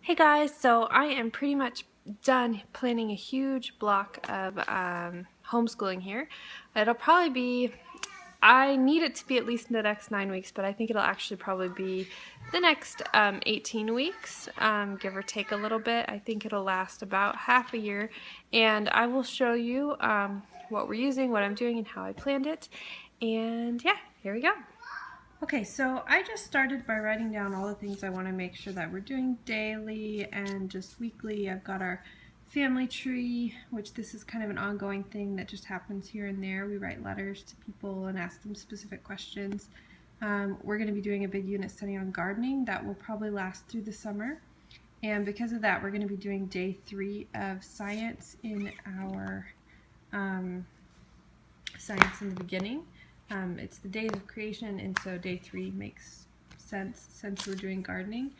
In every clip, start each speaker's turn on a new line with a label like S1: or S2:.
S1: Hey guys, so I am pretty much done planning a huge block of homeschooling here. It'll probably be, I need it to be at least in the next 9 weeks, but I think it'll actually probably be the next 18 weeks, give or take a little bit. I think it'll last about half a year, and I will show you what we're using, what I'm doing, and how I planned it. And yeah, here we go. Okay, so I just started by writing down all the things I want to make sure that we're doing daily and just weekly. I've got our family tree, which this is kind of an ongoing thing that just happens here and there. We write letters to people and ask them specific questions. We're going to be doing a big unit study on gardening that will probably last through the summer. And because of that, we're going to be doing day 3 of science in our science in the beginning. It's the days of creation, and so day 3 makes sense since we're doing gardening.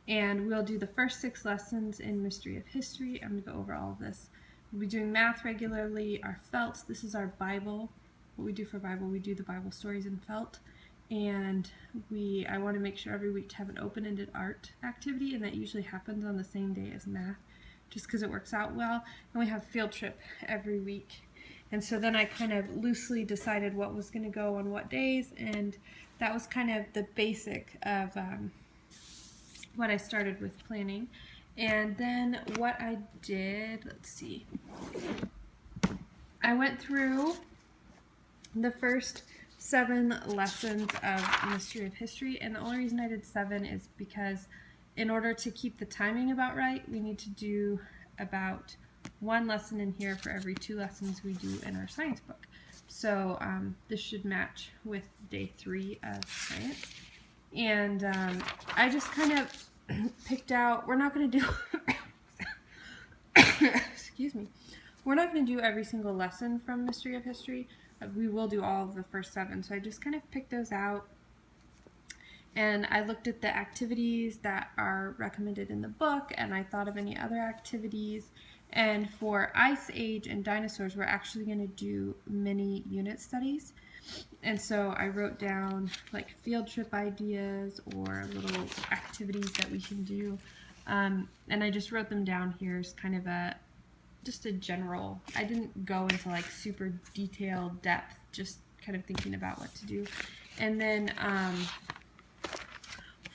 S1: And we'll do the first 6 lessons in Mystery of History. I'm going to go over all of this. We'll be doing math regularly, our felts. This is our Bible. What we do for Bible, we do the Bible stories in felt. And I want to make sure every week to have an open-ended art activity, and that usually happens on the same day as math, just because it works out well. And we have field trip every week. And so then I kind of loosely decided what was going to go on what days, and that was kind of the basic of what I started with planning. And then what I did, let's see, I went through the first 7 lessons of Mystery of History, and the only reason I did 7 is because in order to keep the timing about right, we need to do about 1 lesson in here for every 2 lessons we do in our science book. So this should match with day 3 of science. And I just kind of picked out, we're not going to do, excuse me, we're not going to do every single lesson from Mystery of History. We will do all of the first 7. So I just kind of picked those out. And I looked at the activities that are recommended in the book, and I thought of any other activities. And for Ice Age and dinosaurs, we're actually going to do mini unit studies. And so I wrote down like field trip ideas or little activities that we can do. And I just wrote them down here as kind of just a general, I didn't go into like super detailed depth, just kind of thinking about what to do. And then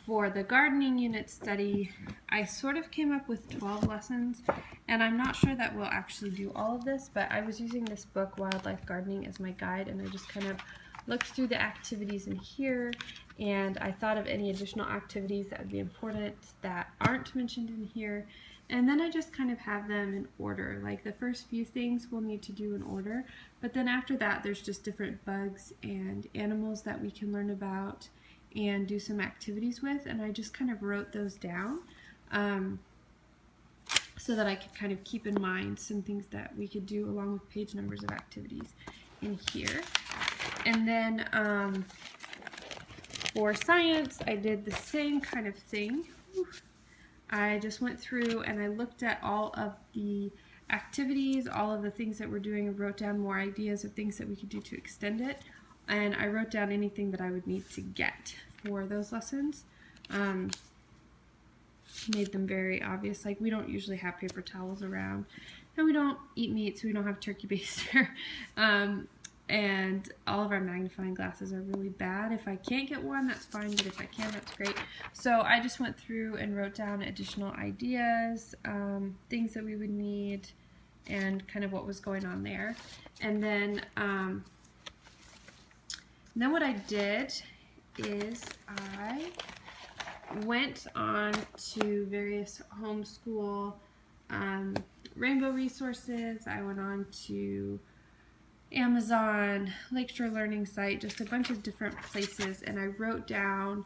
S1: for the gardening unit study, I sort of came up with 12 lessons, and I'm not sure that we'll actually do all of this, but I was using this book, Wildlife Gardening, as my guide, and I just kind of looked through the activities in here, and I thought of any additional activities that would be important that aren't mentioned in here, and then I just kind of have them in order. Like the first few things we'll need to do in order, but then after that there's just different bugs and animals that we can learn about and do some activities with, and I just kind of wrote those down so that I could kind of keep in mind some things that we could do along with page numbers of activities in here. And then for science, I did the same kind of thing. I just went through and I looked at all of the activities, all of the things that we're doing, and wrote down more ideas of things that we could do to extend it. And I wrote down anything that I would need to get for those lessons. Made them very obvious. Like we don't usually have paper towels around, and we don't eat meat, so we don't have turkey baster. And all of our magnifying glasses are really bad. If I can't get one, that's fine, but if I can, that's great. So I just went through and wrote down additional ideas, things that we would need, and kind of what was going on there. And then what I did is I went on to various homeschool rainbow resources. I went on to Amazon, Lakeshore Learning Site, just a bunch of different places, and I wrote down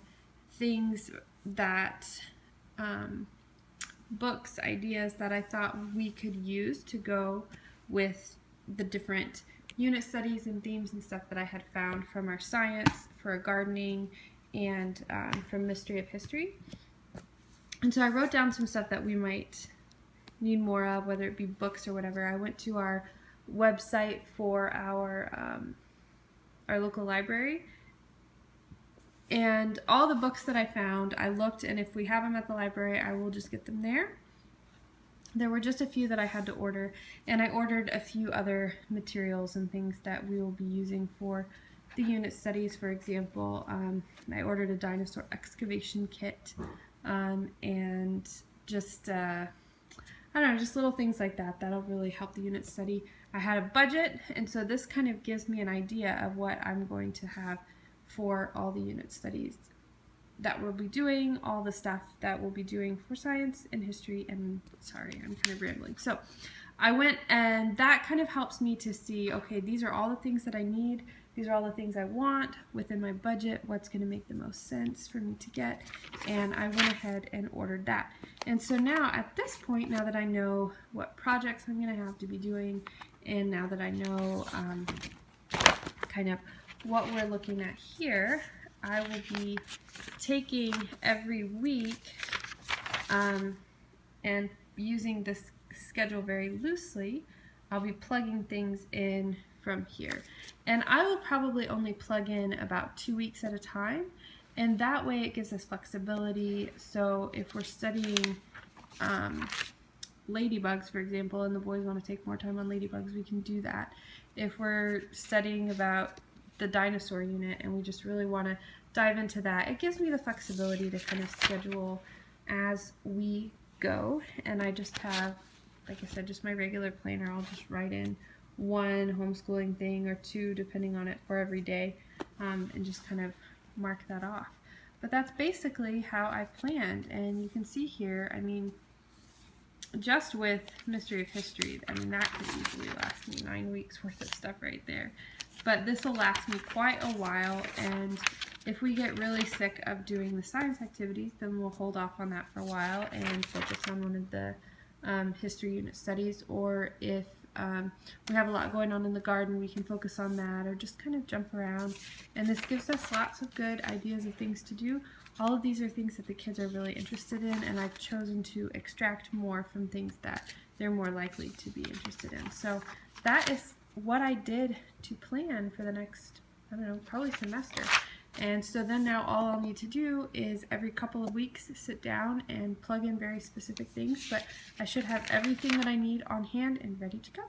S1: things that, books, ideas that I thought we could use to go with the different unit studies and themes and stuff that I had found from our science, for gardening, and from Mystery of History. And so I wrote down some stuff that we might need more of, whether it be books or whatever. I went to our website for our local library And all the books that I found, I looked, and if we have them at the library, I will just get them there. There were just a few that I had to order, and I ordered a few other materials and things that we will be using for the unit studies. For example, I ordered a dinosaur excavation kit, and just I don't know, just little things like that that'll really help the unit study. I had a budget, and so this kind of gives me an idea of what I'm going to have for all the unit studies that we'll be doing, all the stuff that we'll be doing for science and history, and sorry, I'm kind of rambling. So I went, and that kind of helps me to see, okay, these are all the things that I need, these are all the things I want within my budget, what's going to make the most sense for me to get, and I went ahead and ordered that. And so now at this point, now that I know what projects I'm going to have to be doing, and now that I know kind of what we're looking at here, I will be taking every week and using this schedule very loosely. I'll be plugging things in from here, and I will probably only plug in about 2 weeks at a time, and that way it gives us flexibility. So if we're studying ladybugs, for example, and the boys want to take more time on ladybugs, we can do that. If we're studying about the dinosaur unit and we just really want to dive into that, it gives me the flexibility to kind of schedule as we go. And I just have, like I said, just my regular planner. I'll just write in one homeschooling thing or two depending on it for every day, and just kind of mark that off. But that's basically how I planned, and you can see here, I mean, just with Mystery of History, I mean, that could easily last me 9 weeks worth of stuff right there. But this will last me quite a while, and if we get really sick of doing the science activities, then we'll hold off on that for a while and focus on one of the history unit studies. Or if we have a lot going on in the garden, we can focus on that, or just kind of jump around. And this gives us lots of good ideas of things to do. All of these are things that the kids are really interested in, and I've chosen to extract more from things that they're more likely to be interested in. So that is what I did to plan for the next, I don't know, probably semester. And so then now all I'll need to do is every couple of weeks sit down and plug in very specific things, but I should have everything that I need on hand and ready to go.